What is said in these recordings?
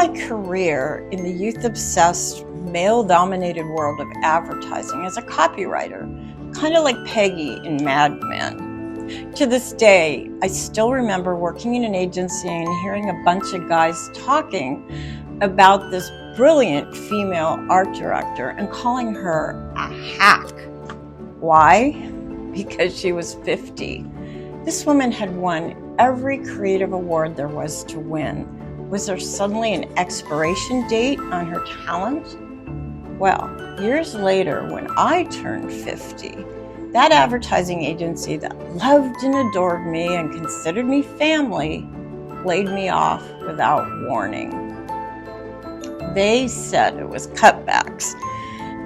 my career in the youth-obsessed, male-dominated world of advertising as a copywriter, kind of like Peggy in Mad Men. To this day, I still remember working in an agency and hearing a bunch of guys talking about this brilliant female art director and calling her a hack. Why? Because she was 50. This woman had won every creative award there was to win. Was there suddenly an expiration date on her talent? Well, years later, when I turned 50, that advertising agency that loved and adored me and considered me family laid me off without warning. They said it was cutbacks,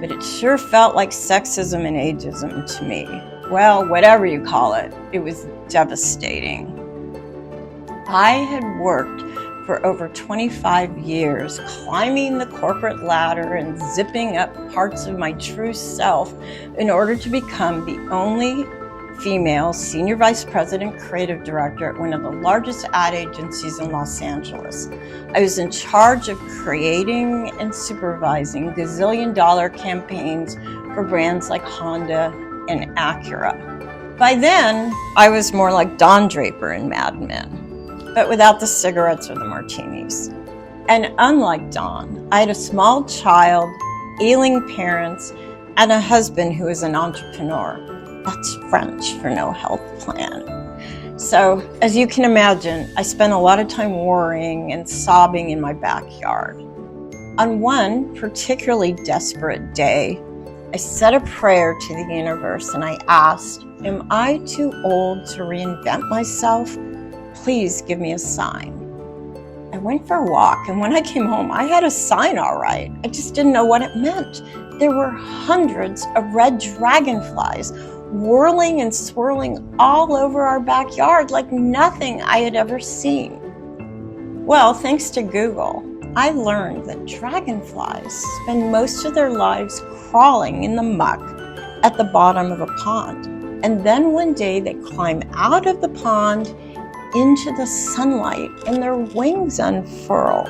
but it sure felt like sexism and ageism to me. Well, whatever you call it, it was devastating. I had worked for over 25 years, climbing the corporate ladder and zipping up parts of my true self in order to become the only female senior vice president creative director at one of the largest ad agencies in Los Angeles. I was in charge of creating and supervising gazillion-dollar campaigns for brands like Honda and Acura. By then, I was more like Don Draper in Mad Men, but without the cigarettes or the martinis. And unlike Don, I had a small child, ailing parents, and a husband who is an entrepreneur. That's French for no health plan. So, as you can imagine, I spent a lot of time worrying and sobbing in my backyard. On one particularly desperate day, I said a prayer to the universe and I asked, am I too old to reinvent myself? Please give me a sign. I went for a walk, and when I came home, I had a sign all right. I just didn't know what it meant. There were hundreds of red dragonflies whirling and swirling all over our backyard like nothing I had ever seen. Well, thanks to Google, I learned that dragonflies spend most of their lives crawling in the muck at the bottom of a pond. And then one day they climb out of the pond into the sunlight and their wings unfurl.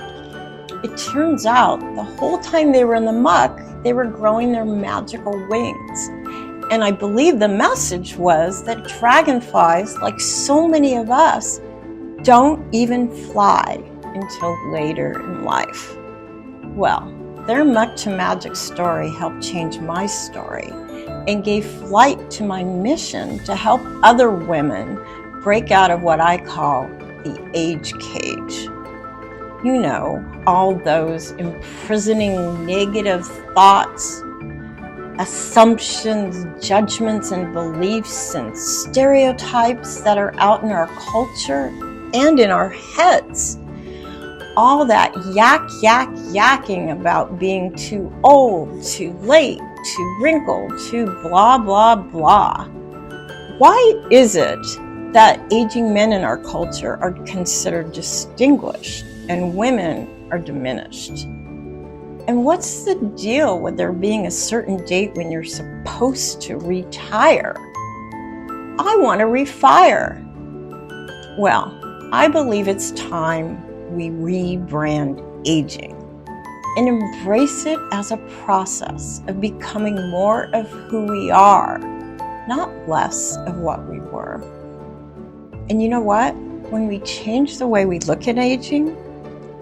It turns out the whole time they were in the muck, they were growing their magical wings. And I believe the message was that dragonflies, like so many of us, don't even fly until later in life. Well, their muck to magic story helped change my story and gave flight to my mission to help other women break out of what I call the age cage. You know, all those imprisoning negative thoughts, assumptions, judgments, and beliefs and stereotypes that are out in our culture and in our heads. All that yakking about being too old, too late, too wrinkled, too blah, blah, blah. Why is it that aging men in our culture are considered distinguished and women are diminished? And what's the deal with there being a certain date when you're supposed to retire? I want to refire. Well, I believe it's time we rebrand aging and embrace it as a process of becoming more of who we are, not less of what we were. And you know what? When we change the way we look at aging,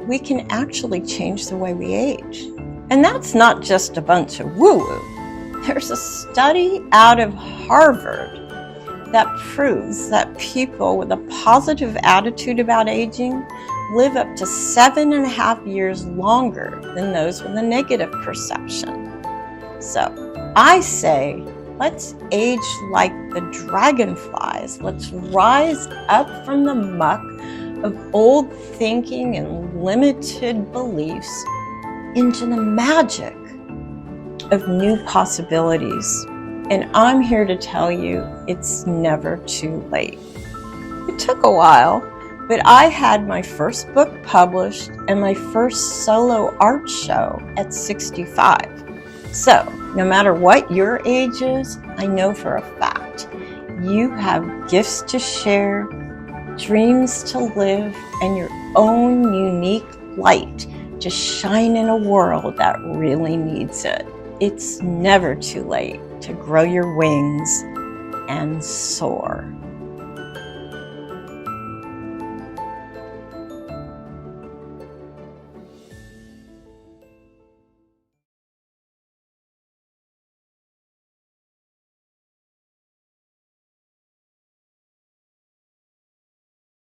we can actually change the way we age. And that's not just a bunch of woo-woo. There's a study out of Harvard that proves that people with a positive attitude about aging live up to 7.5 years longer than those with a negative perception. So I say, let's age like the dragonflies. Let's rise up from the muck of old thinking and limited beliefs into the magic of new possibilities. And I'm here to tell you, it's never too late. It took a while, but I had my first book published and my first solo art show at 65. So, no matter what your age is, I know for a fact, you have gifts to share, dreams to live, and your own unique light to shine in a world that really needs it. It's never too late to grow your wings and soar.